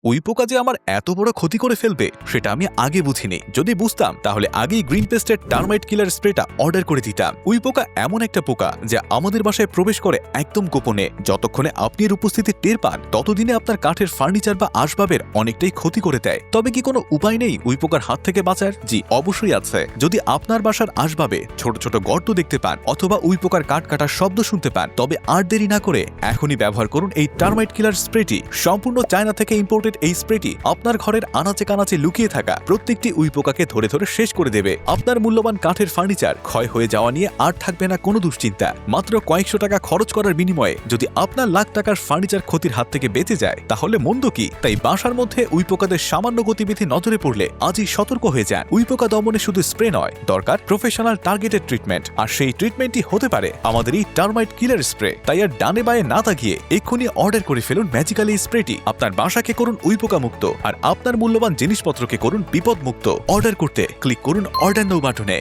উইপোকা যে আমার এত বড় ক্ষতি করে ফেলবে সেটা আমি আগে বুঝিনি। যদি বুঝতাম তাহলে আগেই গ্রিন পেস্টের টার্মাইট কিলার স্প্রেটা অর্ডার করে দিতাম। উইপোকা এমন একটা পোকা যা আমাদের বাসায় প্রবেশ করে একদম গোপনে। যতক্ষণে আপনি এর উপস্থিতি টের পান ততদিনে আপনার কাঠের ফার্নিচার বা আসবাবের অনেকটাই ক্ষতি করে দেয়। তবে কি কোনো উপায় নেই উইপোকার হাত থেকে বাঁচার? জি, অবশ্যই আছে। যদি আপনার বাসার আসবাবে ছোট ছোট গর্ত দেখতে পান অথবা উইপোকার কাঠ কাটার শব্দ শুনতে পান, তবে আর দেরি না করে এখনই ব্যবহার করুন এই টার্মাইট কিলার স্প্রেটি। সম্পূর্ণ চায়না থেকে ইম্পোর্টেড এই স্প্রেটি আপনার ঘরের আনাচে কানাচে লুকিয়ে থাকা প্রত্যেকটি উইপোকাকে ধরে ধরে শেষ করে দেবে। আপনার মূল্যবান কাঠের ফার্নিচার ক্ষয় হয়ে যাওয়া নিয়ে আর থাকবে না কোনো দুশ্চিন্তা। মাত্র কয়েকশো টাকা খরচ করার বিনিময়ে যদি আপনার লাখ টাকার ফার্নিচার ক্ষতির হাত থেকে বেঁচে যায় তাহলে মন্দ কি? তাই বাসার মধ্যে উইপোকাদের সামান্য গতিবিধি নজরে পড়লে আজই সতর্ক হয়ে যান। উইপোকা দমনে শুধু স্প্রে নয়, দরকার প্রফেশনাল টার্গেটেড ট্রিটমেন্ট। আর সেই ট্রিটমেন্টই হতে পারে আমাদের এই টার্মাইট কিলার স্প্রে। তাই আর ডানে বায়ে না তাকিয়ে এক্ষুনি অর্ডার করে ফেলুন ম্যাজিক্যালি স্প্রেটি। আপনার বাসাকে করুন উইপোকা মুক্ত আর আপনার মূল্যবান জিনিসপত্রকে করুন বিপদ মুক্ত। অর্ডার করতে ক্লিক করুন অর্ডার নাও বাটনে।